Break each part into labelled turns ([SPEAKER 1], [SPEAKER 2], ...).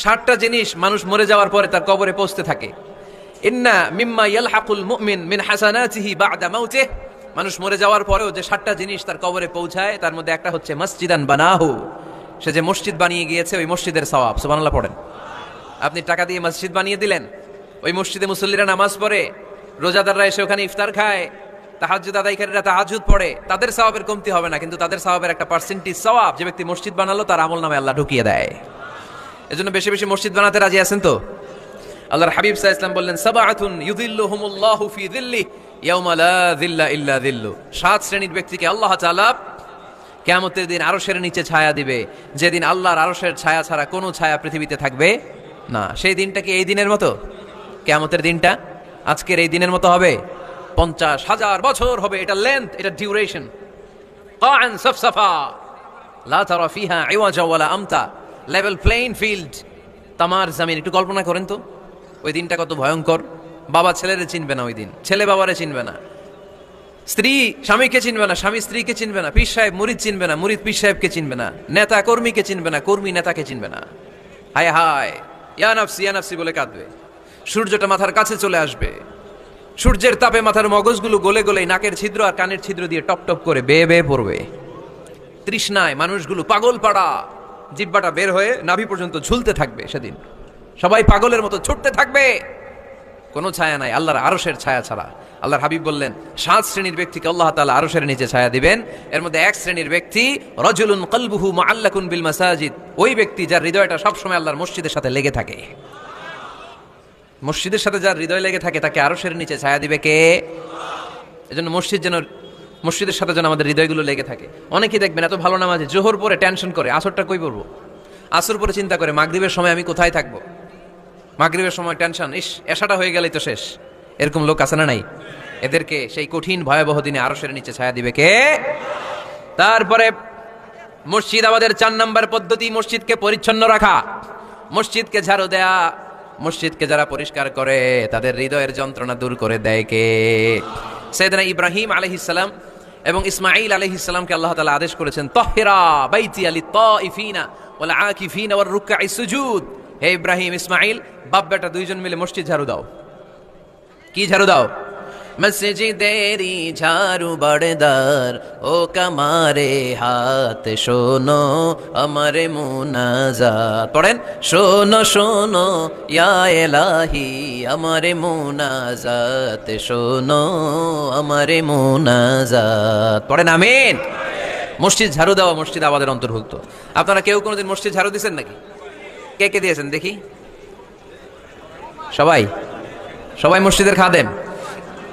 [SPEAKER 1] 60টা জিনিস মানুষ মরে যাওয়ার পরে তার কবরে পৌঁছতে থাকে। ইন্না মিম্মা ইয়ালহাকুল মুমিন মিন হাসানাতিহি বা'দা মাউতিহি, মানুষ মরে যাওয়ার পরেও যে 60টা জিনিস তার কবরে পৌঁছায় তার মধ্যে একটা হচ্ছে মসজিদান বানাহু, সে যে মসজিদ বানিয়ে গিয়েছে ওই মসজিদের সওয়াব। সুবহানাল্লাহ পড়েন। আপনি টাকা দিয়ে মসজিদ বানিয়ে দিলেন, ওই মসজিদে মুসল্লিরা নামাজ পড়ে, রোজাদাররা এসে ওখানে ইফতার খায়, তাহাজ্জুদ আদায়কারীরা তাহাজ্জুদ পড়ে, তাদের সওয়াবের কমতি হবে না, কিন্তু তাদের সওয়াবের একটা পার্সেন্টেজ সওয়াব যে ব্যক্তি মসজিদ বানালো তার আমলনামে আল্লাহ ঢুকিয়ে দেয়। এজন্য বেশি বেশি মসজিদ বানাতে রাজি আছেন তো? আল্লাহর হাবিব সাল্লাল্লাহু আলাইহি ওয়াসাল্লাম বললেন, সাবআতুন ইউযিল্লুহুমুল্লাহু ফি যিল্লি ইয়াওমা লা যিল্লা ইল্লা যিল্লু, 7 শ্রেণীর ব্যক্তিকে আল্লাহ তাআলা কিয়ামতের দিন আরশের নিচে ছায়া দিবে, যেদিন আল্লাহর আরশের ছায়া ছাড়া কোনো ছায়া পৃথিবীতে থাকবে না। সেই দিনটা কি এই দিনের মতো? কিয়ামতের দিনটা আজকের এই দিনের মতো হবে? 50,000 বছর হবে। এটা লেন্থ, এটা ডিউরেশন। কাআন সাফসাফা লা তারা ফিহা ইওয়াজা ওয়ালা আমতা, লেভেল প্লেইং ফিল্ড, তামার জমিন। একটু কল্পনা করেন তো ওই দিনটা কত ভয়ঙ্কর। বাবা ছেলেরে চিনবে না ওই দিন, ছেলে বাবারে চিনবে না, স্ত্রী স্বামীকে চিনবে না, স্বামী স্ত্রীকে চিনবে না, পীর সাহেব মুরিদ চিনবে না, মুরিদ পীর সাহেবকে চিনবে না, নেতা কর্মীকে চিনবে না, কর্মী নেতাকে চিনবে না। হায় হায়, ইয়া নাফসি বলে কাঁদবে। সূর্যটা মাথার কাছে চলে আসবে, সূর্যের তাপে মাথার মগজগুলো গলে গলে নাকের ছিদ্র আর কানের ছিদ্র দিয়ে টপ টপ করে বেয়ে বেয়ে পড়বে। তৃষ্ণায় মানুষগুলো পাগল পাড়া, জিহ্বাটা বের হয়ে নাভি পর্যন্ত ঝুলতে থাকবে। সেদিন সবাই পাগলের মতো ছুটতে থাকবে, কোনো ছায়া নাই আল্লাহর আরশের ছায়া ছাড়া। আল্লাহর হাবিব বললেন, 7 শ্রেণীর ব্যক্তিকে আল্লাহ তাআলা আরশের নিচে ছায়া দিবেন। এর মধ্যে 1 শ্রেণীর ব্যক্তি রাজুলুন কলবুহু মুআল্লাকুন বিল মাসাজিদ, ওই ব্যক্তি যার হৃদয়টা সবসময় আল্লাহর মসজিদের সাথে লেগে থাকে। মসজিদের সাথে যার হৃদয় লেগে থাকে তাকে আরশের নিচে ছায়া দিবে কে? এজন্য মসজিদের সাথে যেন আমাদের হৃদয়গুলো লেগে থাকে। অনেকেই দেখবেন এত ভালো নামাজে, জোহর পরে টেনশন করে আসরটা কই পড়বো, আসর পরে চিন্তা করে মাগরিবের সময় আমি কোথায় থাকবো, মাগরিবের সময় টেনশন, ইস এশাটা হয়ে গেলেই তো শেষ। এরকম লোক আছে না নাই? এদেরকে সেই কঠিন ভয়াবহ দিনে আরশের নিচে ছায়া দিবে কে? তারপরে মসজিদ আমাদের 4 নম্বর পদ্ধতি, মসজিদকে পরিচ্ছন্ন রাখা, মসজিদকে ঝাড়ু দেয়া। মসজিদকে যারা পরিষ্কার করে তাদের হৃদয়ের যন্ত্রণা দূর করে দেয় কে? সাইয়েদনা ইব্রাহিম আলাইহিস সালাম এবং ইসমাঈল আলাইহিস সালামকে আল্লাহ তাআলা আদেশ করেছেন, তাহিরা বাইতিয়া লিত-তাইফিনা ওয়াল আকিফিনা ওয়ার রুকআইস সুজুদ। হে ইব্রাহিম ইসমাঈল, বাপ বেটা দুইজন মিলে মসজিদ ঝাড়ু দাও। কি ঝাড়ু দাও? মসজিদেরি ঝাড়ু বড়দার, ও কামারে হাত শোনো আমারে মুনাজাত। পড়েন, শোনো শোনো ইয়া এলাহি আমারে মুনাজাত, শোনো আমারে মুনাজাত। পড়েন আমিন। মসজিদ ঝাড়ু দেওয়া মসজিদ আমাদের অন্তর্ভুক্ত। আপনারা কেউ কোনোদিন মসজিদ ঝাড়ু দিয়েছেন নাকি? কে কে দিয়েছেন দেখি? সবাই মসজিদের খাদেম?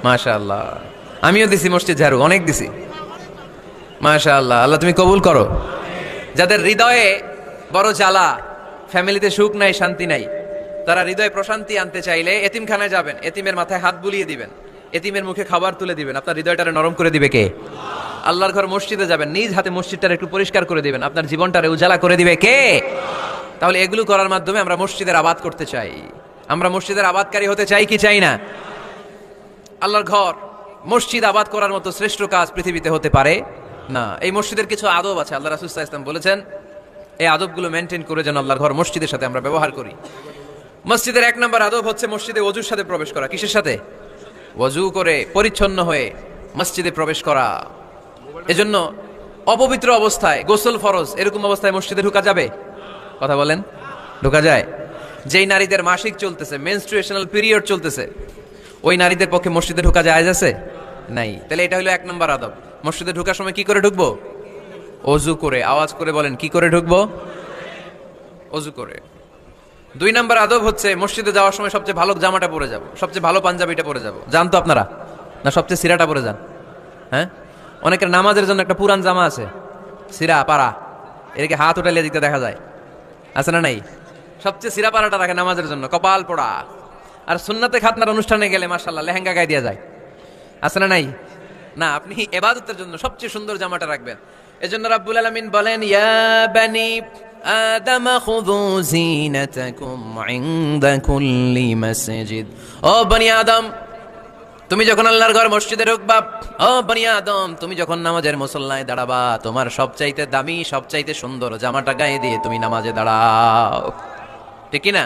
[SPEAKER 1] মাশাআল্লাহ, আমিও দিছি মসজিদ ঝাড়ু, অনেক দিছি। মাশাআল্লাহ, আল্লাহ তুমি কবুল করো। যাদের হৃদয়ে বড় জ্বালা, ফ্যামিলিতে সুখ নাই, শান্তি নাই, তারা হৃদয়ে প্রশান্তি আনতে চাইলে এতিমখানায় যাবেন, এতিমের মাথায় হাত বুলিয়ে দিবেন, এতিমের মুখে খাবার তুলে দিবেন, আপনার হৃদয়টারে নরম করে দিবে কে? আল্লাহর ঘর মসজিদে যাবেন, নিজ হাতে মসজিদটারে একটু পরিষ্কার করে দিবেন, আপনার জীবনটারে উজালা করে দিবে কে? তাহলে এগুলো করার মাধ্যমে আমরা মসজিদের আবাদ করতে চাই। আমরা মসজিদের আবাদকারী হতে চাই কি চাই না? আল্লাহর ঘর মসজিদ আবাদ করার মতো শ্রেষ্ঠ কাজ পৃথিবীতে হতে পারে না। এই মসজিদের কিছু আদব আছে, আল্লাহ রাসূল সাল্লাল্লাহু আলাইহি ওয়াসাল্লাম বলেছেন এই আদবগুলো মেনটেন করে যেন আল্লাহর ঘর মসজিদের সাথে আমরা ব্যবহার করি। মসজিদের 1 নম্বর আদব হচ্ছে মসজিদে ওযুর সাথে প্রবেশ করা। কিসের সাথে? ওযু করে পরিচ্ছন্ন হয়ে মসজিদে প্রবেশ করা। এজন্য অপবিত্র অবস্থায়, গোসল ফরজ, এরকম অবস্থায় মসজিদে ঢোকা যাবে? কথা বলেন, ঢোকা যায়? যেই নারীদের মাসিক চলতেছে, মেনস্ট্রুয়েশনাল পিরিয়ড চলতেছে, ওই নারীদের পক্ষে মসজিদে ঢোকা জায়েজ আছে? নাই। তাহলে এটা হলো 1 নম্বর আদব। মসজিদে ঢোকার সময় কি করে ঢুকবো? ওযু করে। আওয়াজ করে বলেন, কি করে ঢুকবো? ওযু করে। 2 নম্বর আদব হচ্ছে মসজিদে যাওয়ার সময় সবচেয়ে ভালো জামাটা পরে যাব, সবচেয়ে ভালো পাঞ্জাবিটা পরে যাব। জান তো আপনারা? না সবচেয়ে সিরাটা পরে যান? হ্যাঁ, অনেকের নামাজের জন্য একটা পুরান জামা আছে, সিরা পাড়া, এদিকে হাত উঠাইলে দিতে দেখা যায়, আছে না নাই? সবচেয়ে সিরা পাড়াটা রাখে নামাজের জন্য, কপাল পোড়া। আর সুন্নাতে খাতনার অনুষ্ঠানে গেলে মাশাআল্লাহ লেহেঙ্গা গায়ে দেওয়া যায়, আছে না নাই? না, আপনি ইবাদতের জন্য সবচেয়ে সুন্দর জামাটা রাখবেন। এজন্য রাব্বুল আলামিন বলেন, ইয়া বানি আদম খুযু জিনাতাকুম ইনদা কুল্লি মাসজিদ। ও বনি আদম, তুমি যখন আল্লাহর ঘর মসজিদে ঢুকবা, ও বনি আদম, তুমি যখন নামাজের মুসল্লায় দাঁড়াবা, তোমার সবচাইতে দামি, সবচাইতে সুন্দর জামাটা গায়ে দিয়ে তুমি নামাজে দাঁড়াও। ঠিক কি না?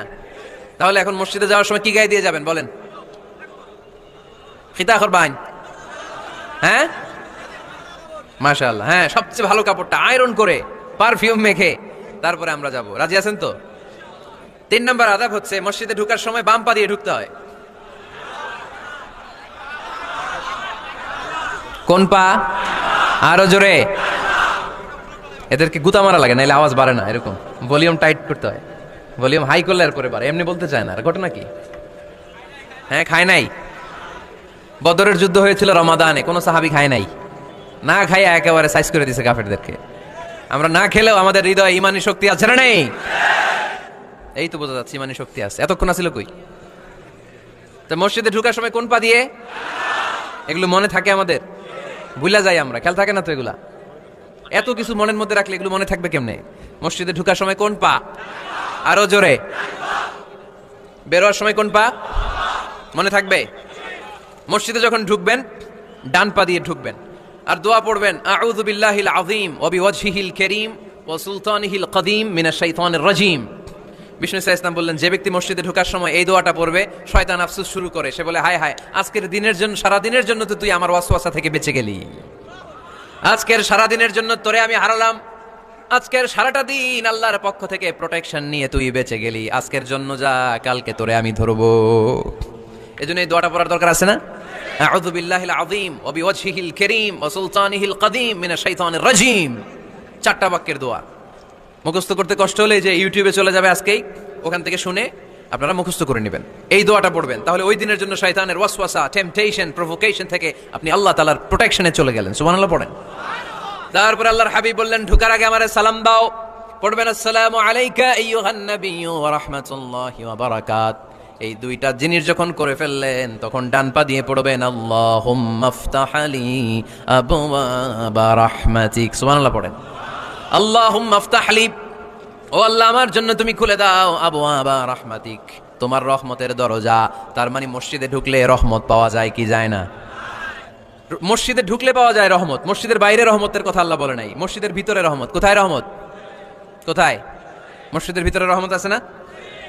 [SPEAKER 1] তাহলে এখন মসজিদে যাওয়ার সময় কি গায়ে দিয়ে যাবেন বলেন? খিতা করবান? হ্যাঁ, মাশাআল্লাহ, হ্যাঁ, সবচেয়ে ভালো কাপড়টা আয়রন করে পারফিউম মেখে তারপরে আমরা যাব। রাজি আছেন তো? 3 নম্বর আদাব হচ্ছে মসজিদে ঢোকার সময় বাম পা দিয়ে ঢুকতে হয়। কোন পা? আরো জোরে। এদেরকে গুতা মারা লাগে, নাইলে আওয়াজ বাড়ে না। এরকম ভলিউম টাইট করতে হয়, ভলিউম হাই করলে আর করে বাড়ে, এমনি বলতে চায় না। আর ঘটনা কি? হ্যাঁ, খায় নাই। বদরের যুদ্ধ হয়েছিল রমাদানে, কোনো সাহাবী খায় নাই, না খাইয়া একেবারে সাইজ করে দিছে কাফেরদেরকে। আমরা না খেলেও আমাদের হৃদয়ে ইমানি শক্তি আছে না নেই? এই তো বোঝা যাচ্ছে ইমানি শক্তি আছে। এতক্ষণ আছিল কই? তো মসজিদে ঢোকার সময় কোন পা দিয়ে? এগুলো মনে থাকে আমাদের? ভুলা যাই আমরা, খেয়াল থাকে না তো এগুলা। এত কিছু মনের মধ্যে রাখলে এগুলো মনে থাকবে কেমনে? মসজিদে ঢোকার সময় কোন পা? আরো জোরে। বেরোয়ার সময় কোন পা? মনে থাকবে? মসজিদে যখন ঢুকবেন ডান পা দিয়ে ঢুকবেন, আর দোয়া পড়বেন, আউযু বিল্লাহিল আযীম ওয়া বিওয়াজহিল কারীম ওয়া সুলতানিহিল কদীম মিনাশ শাইতানির রাজীম। বিষ্ণু সাল্লাল্লাহু আলাইহি ওয়াসাল্লাম বললেন, যে ব্যক্তি মসজিদে ঢোকার সময় এই দোয়াটা পড়বে, শয়তান আফসোস শুরু করে। সে বলে, হায় হায়, আজকের দিনের জন্য, সারা দিনের জন্য তো তুই আমার ওয়াসওয়াসা থেকে বেঁচে গেলি। আজকের সারা দিনের জন্য তোরে আমি হারালাম। আজকের সারাটা দিন আল্লাহর পক্ষ থেকে প্রোটেকশন নিয়ে তুই বেঁচে গেলি। আজকের জন্য যা, কালকে তোরে আমি ধরবো। এজন্য এই দোয়াটা পড়ার দরকার আছে না? আউযু বিল্লাহিল আযীম ওয়া বিওয়াজহিল কারীম ওয়া সুলতানিহিল কদীম মিনাশ শাইতানির রাজীম। 4টা বাক্যের দোয়া। মুখস্থ করতে কষ্ট হলে যে ইউটিউবে চলে যাবে আজকেই, ওখান থেকে শুনে আপনারা মুখস্থ করে নেবেন, এই দোয়াটা পড়বেন। তাহলে ওই দিনের জন্য শয়তানের ওয়াসওয়াসা, টেম্পটেশন, প্রভোকেশন থেকে আপনি আল্লাহ তাআলার প্রোটেকশনে চলে গেলেন। সুবহানাল্লাহ পড়েন। তারপর আল্লাহর হাবিব বললেন, ঢোকার আগে আমারে সালাম দাও। পড়বেন, আসসালামু আলাইকা আইয়ুহান নাবিয়্যু ওয়া রাহমাতুল্লাহি ওয়া বারাকাত। এই 2টা জিনিস যখন করে ফেললেন, তখন ডান পা দিয়ে পড়বেন, আল্লাহুম্মা আফতাহ লি আবওয়াবা রাহমাতিক। সুবহানাল্লাহ পড়েন। আল্লাহুম্মা আফতাহ লি, ও আল্লাহ আমার জন্য তুমি খুলে দাও আবওয়াবা রাহমাতিক, তোমার রহমতের দরজা। তার মানে মসজিদে ঢুকলে রহমত পাওয়া যায় কি যায় না? মসজিদে ঢুকলে পাওয়া যায় রহমত। মসজিদের বাইরে রহমতের কথা আল্লাহ বলে নাই, মসজিদের ভিতরে রহমত। কোথায় রহমত? কোথায়? মসজিদের ভিতরে রহমত আছে না?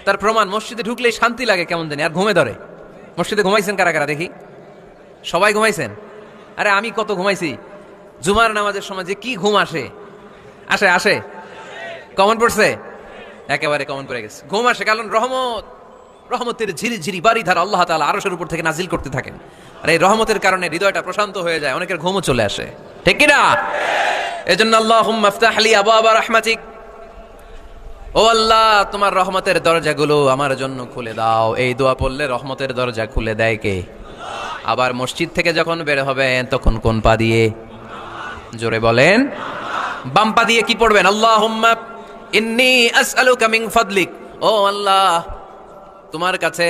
[SPEAKER 1] তার প্রমাণ, মসজিদে ঢুকলেই শান্তি লাগে কেমন জানি, আর ঘুমে ধরে। মসজিদে ঘুমাইছেন কারা কারা দেখি? সবাই ঘুমাইছেন? আরে আমি কত ঘুমাইছি। জুমার নামাজের সময় যে কি ঘুম আসে, আসে আসে, কমন পড়ছে, একেবারে কমন পড়ে গেছে। ঘুম আসে কারণ রহমতের ঝিরি ঝিরি বাড়ি ধারা আল্লাহ তাআলা আরশের উপর থেকে নাজিল করতে থাকেন, আর এই রহমতের কারণে হৃদয়টা প্রশান্ত হয়ে যায়, অনেকের ঘুমও চলে আসে। ঠিক কি না? এজন্য আল্লাহুম্মা আফতাহ লি আবওয়াবা রাহমাতিক, ও আল্লাহ তোমার রহমতের দরজাগুলো আমার জন্য খুলে দাও। এই দোয়া পড়লে রহমতের দরজা খুলে দেয় কে? আবার মসজিদ থেকে যখন বের হবেন তখন কোন পা দিয়ে? জোরে বলেন। বাম পা দিয়ে কি পড়বেন? আল্লাহুম্মা ইন্নী আসআলুকা মিন ফাদলিক, ও আল্লাহ তোমার কাছে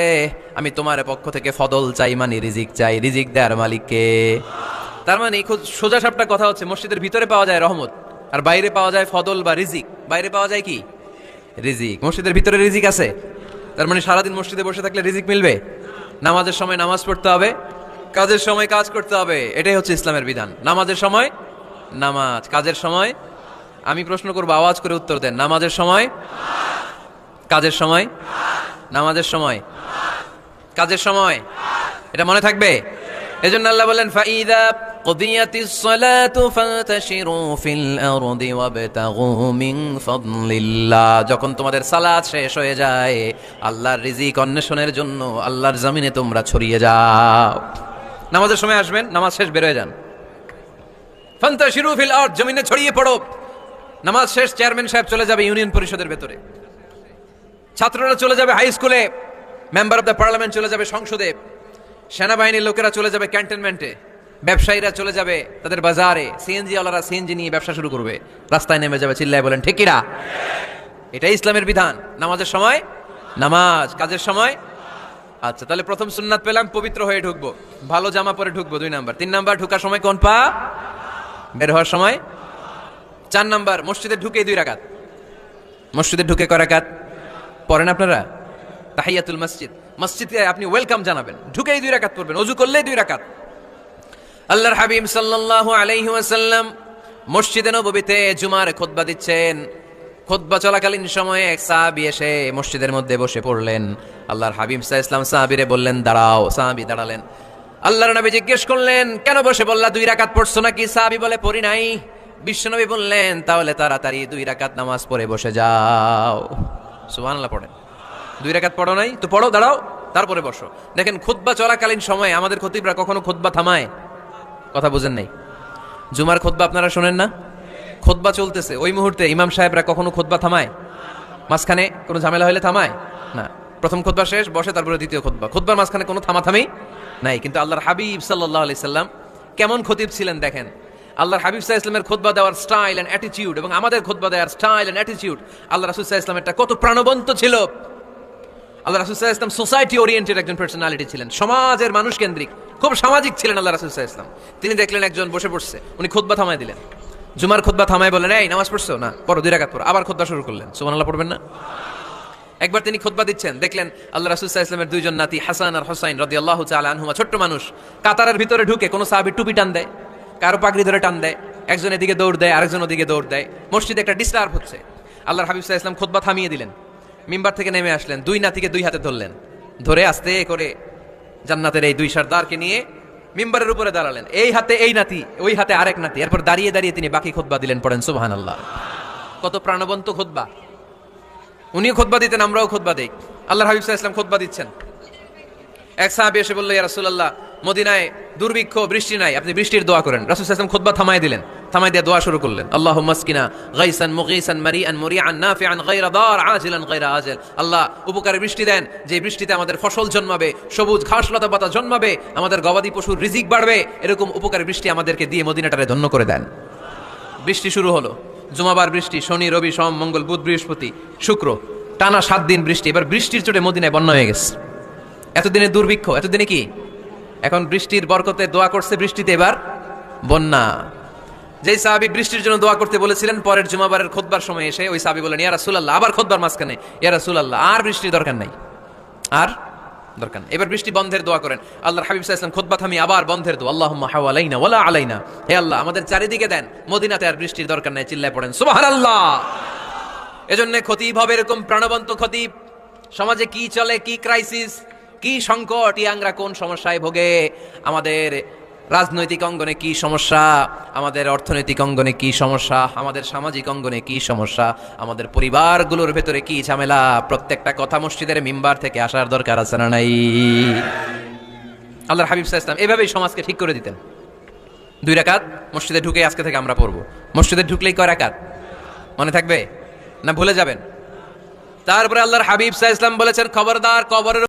[SPEAKER 1] আমি তোমার পক্ষ থেকে ফদল চাই, মানে রিজিক চাই। রিজিক দেওয়ার মালিক কে? তার মানে খুব সোজা সাপটা কথা হচ্ছে, মসজিদের ভিতরে পাওয়া যায় রহমত, আর বাইরে পাওয়া যায় ফদল বা রিজিক। বাইরে পাওয়া যায় কি? রিজিক। মসজিদের ভিতরে রিজিক আছে, তার মানে সারাদিন মসজিদে বসে থাকলে রিজিক মিলবে। নামাজের সময় নামাজ পড়তে হবে, কাজের সময় কাজ করতে হবে, এটাই হচ্ছে ইসলামের বিধান। নামাজের সময় নামাজ, কাজের সময়, আমি প্রশ্ন করবো আওয়াজ করে উত্তর দেন, নামাজের সময়, কাজের সময়, নামাজের সময়, কাজের সময়, এটা মনে থাকবে। এজন্য আল্লাহ বলেন, ফাইদা কুদিয়াতিস সালাতু ফান্তাশিরু ফিল আরদি ওয়াবতাগু মিন ফাদলিল্লাহ, যখন তোমাদের সালাত শেষ হয়ে যায় আল্লাহর রিজিক অন্বেষণের জন্য আল্লাহর জমিনে তোমরা ছড়িয়ে যাও। নামাজের সময় আসবেন, নামাজ শেষ বের হয়ে যান। ফান্তাশিরু ফিল আরদ, জমিনে ছড়িয়ে পড়ো। নামাজ শেষ চেয়ারম্যান সাহেব চলে যাবে ইউনিয়ন পরিষদের ভেতরে, ছাত্ররা চলে যাবে হাই স্কুলে, মেম্বার অফ দ্য পার্লামেন্ট চলে যাবে সংসদে, সেনাবাহিনীর লোকেরা চলে যাবে ক্যান্টনমেন্টে, ব্যবসায়ীরা চলে যাবে তাদের বাজারে, সিএনজি ওয়ালারা সিএনজি নিয়ে ব্যবসা শুরু করবে, রাস্তায় নেমে যাবে, চিল্লায় বলেন ঠিক কিনা? এটাই ইসলামের বিধান। নামাজের সময় নামাজ, কাজের সময়। আচ্ছা, তাহলে প্রথম সুন্নাত পেলাম, পবিত্র হয়ে ঢুকবো, ভালো জামা পরে ঢুকবো 2 নাম্বার। 3 নাম্বার, ঢুকার সময় কোন পা? বের হওয়ার সময়। 4 নাম্বার, মসজিদে ঢুকে 2 রাকাত। মসজিদে ঢুকে কয় রাকাত পড়েন আপনারা? তাহিয়াতুল মসজিদ, মসজিদে আপনি ওয়েলকাম জানাবেন, ঢুকেই 2 রাকাত পড়বেন, ওযু করলেই 2 রাকাত। আল্লাহর হাবিব সাল্লাল্লাহু আলাইহি ওয়াসাল্লাম মসজিদে নববীতে জুমার খুতবা দিচ্ছেন। খুতবা চলাকালীন সময়ে এক সাহাবী এসে মসজিদের মধ্যে বসে পড়লেন। আল্লাহর হাবিব সাল্লাল্লাহু আলাইহি ওয়াসাল্লাম সাহাবীরে বললেন দাঁড়াও। সাহাবী দাঁড়ালেন। আল্লাহর নবী জিজ্ঞেস করলেন কেন বসে বললা, 2 রাকাত পড়ছো নাকি? সাহাবী বলে পড়ি নাই। বিশ্বনবী বললেন তাহলে তাড়াতাড়ি 2 রাকাত নামাজ পড়ে বসে যাও। সুবহানাল্লাহ পড়েন। 2 রাকাত পড়ো নাই তো পড়ো, দাঁড়াও, তারপরে বসো। দেখেন খুতবা চলাকালীন সময়ে আমাদের খতিবরা কখনো খুতবা থামায়? কথা বুঝেন নাই? জুমার খুতবা আপনারা শোনেন না? খুতবা চলতেছে, ওই মুহূর্তে ইমাম সাহেবরা কখনো খুতবা থামায়? মাঝখানে কোনো ঝামেলা হলে থামায় না। প্রথম খুতবা শেষ, বসে, তারপরে দ্বিতীয় খুতবা। খুতবার মাঝখানে কোনো থামাথামি নাই। কিন্তু আল্লাহর হাবিব সাল্লাল্লাহু আলাইহি সাল্লাম কেমন খতিব ছিলেন দেখেন। আল্লাহর হাবিব সাল্লাল্লাহু আলাইহি সাল্লামের খুতবা দেওয়ার স্টাইল এন্ড অ্যাটিটিউড এবং আমাদের খুতবা দেওয়ার স্টাইল এন্ড অ্যাটিটিউড, আল্লাহ রাসূল সাল্লাল্লাহু আলাইহি সাল্লামেরটা কত প্রাণবন্ত ছিল। আল্লাহ রাসূল সাল্লাল্লাহু আলাইহি সাল্লাম সোসাইটি ওরিয়েন্টেড একজন পার্সোনালিটি ছিলেন, সমাজের মানুষ কেন্দ্রিক, খুব সামাজিক ছিলেন আল্লাহ রাসূল সাল্লাল্লাহু আলাইহি সাল্লাম। তিনি দেখলেন একজন বসে পড়ছে, উনি খুতবা থামায় দিলেন। জুমার খুতবা থামায় বললেন এই নামাজ পড়ছো না, পড়ো 2 রাকাত পড়ো। আবার খুতবা শুরু করলেন। সুবহানাল্লাহ পড়বেন না? একবার তিনি খুতবা দিচ্ছেন, দেখলেন আল্লাহ রাসূল সাল্লাল্লাহু আলাইহি ওয়াসাল্লামের 2 জন নাতি হাসান আর হুসাইন রাদিয়াল্লাহু তাআলা আনহুমা, ছোট্ট মানুষ, কাতারের ভিতরে ঢুকে কোনো সাহাবী টুপি টান দেয়, কারো পাগড়ি ধরে টান দেয়, একজন এদিকে দৌড় দেয়, আরেকজন ওদিকে দৌড় দেয়। মসজিদে একটা ডিস্টার্ব হচ্ছে। আল্লাহর হাবিব সাল্লাল্লাহু আলাইহি ওয়াসাল্লাম খুতবা থামিয়ে দিলেন, মিম্বার থেকে নেমে আসলেন, 2 নাতিকে 2 হাতে ধরলেন, ধরে আস্তে করে জান্নাতের এই 2 সর্দারকে নিয়ে মিম্বারের উপরে দাঁড়ালেন। এই হাতে এই নাতি, ওই হাতে আরেক নাতি। এরপর দাঁড়িয়ে দাঁড়িয়ে তিনি বাকি খুতবা দিলেন। পড়েন সুবহানাল্লাহ। কত প্রাণবন্ত খুতবা। উনিও খুতবা দিতেন, আমরাও খুতবা দেই। আল্লাহর হাবিব সাল্লাল্লাহু আলাইহি ওয়াসাল্লাম খুতবা দিচ্ছেন। এক সাহাবী এসে বলল ইয়া রাসূলুল্লাহ, মদিনায় দুর্ভিক্ষ, বৃষ্টি নাই, আপনি বৃষ্টির দোয়া করেন। রাসূল সাল্লাল্লাহু আলাইহি ওয়াসাল্লাম খুতবা থামায় দিলেন, থামায় দিয়ে দোয়া শুরু করলেন। আল্লাহুম্মা আসকিনা গায়সান মুগীসান মারিআন মুরিআন নাফিআন গায়রা দার আজিলান গায়রা আজিল। আল্লাহ উপকারে বৃষ্টি দেন, যে বৃষ্টিতে আমাদের ফসল জন্মাবে, সবুজ ঘাস লতা পাতা জন্মাবে, আমাদের গবাদি পশুর রিজিক বাড়বে, এরকম উপকারী বৃষ্টি আমাদেরকে দিয়ে মদিনাটারে ধন্য করে দেন। বৃষ্টি শুরু হলো। জুমাবার বৃষ্টি, শনি রবি সোম মঙ্গল বুধ বৃহস্পতি শুক্র, টানা 7 দিন বৃষ্টি। এবার বৃষ্টির চোটে মদিনায় বন্যা হয়ে গেছে। এতদিনে দুর্ভিক্ষ, এতদিনে কি? এখন বৃষ্টির বরকতে দোয়া করছে, বৃষ্টিতে এবার বন্যা। যেই সাহাবী বৃষ্টির জন্য দোয়া করতে বলেছিলেন, পরের জুমাবারের খুতবার সময় এসে ওই সাহাবী বলেন ইয়া রাসূলুল্লাহ, আবার খুতবার মাঝখানে ইয়া রাসূলুল্লাহ, আর বৃষ্টির দরকার নাই, আর দরকার নেই, এবার বৃষ্টি বন্ধের দোয়া করেন। আল্লাহর হাবিব সাল্লাল্লাহু আলাইহি ওয়াসাল্লাম খুতবা থামিয়ে আবার বন্ধের দোয়া, আল্লাহুম্মা হাওয়ালাইনা ওয়ালা আলাইনা, হে আল্লাহ আমাদের চারিদিকে দেন, মদিনাতে আর বৃষ্টির দরকার নাই। চিল্লায় পড়েন সুবহানাল্লাহ। এজন্য খতিব হবে এরকম প্রাণবন্ত খতিব। সমাজে কি চলে, কি ক্রাইসিস, কি সংকট, ইয়াংরা কোন সমস্যায় ভোগে, আমাদের রাজনৈতিক অঙ্গনে কি সমস্যা, আমাদের অর্থনৈতিক অঙ্গনে কি সমস্যা, আমাদের সামাজিক অঙ্গনে কি সমস্যা, আমাদের পরিবারগুলোর ভেতরে কি ঝামেলা, প্রত্যেকটা কথা মসজিদের মিম্বার থেকে আসার দরকার আছে না নাই? আল্লাহর হাবিব সাল্লাল্লাহু আলাইহি ওয়াসাল্লাম এভাবেই সমাজকে ঠিক করে দিতেন। 2 রাকাত মসজিদে ঢুকে আজকে থেকে আমরা পড়বো। মসজিদে ঢুকলেই কয় রাকাত মনে থাকবে না ভুলে যাবেন? তারপরে আল্লাহর হাবিব সাল্লাল্লাহু আলাইহি ওয়াসাল্লাম বলেছেন খবরদার কবরের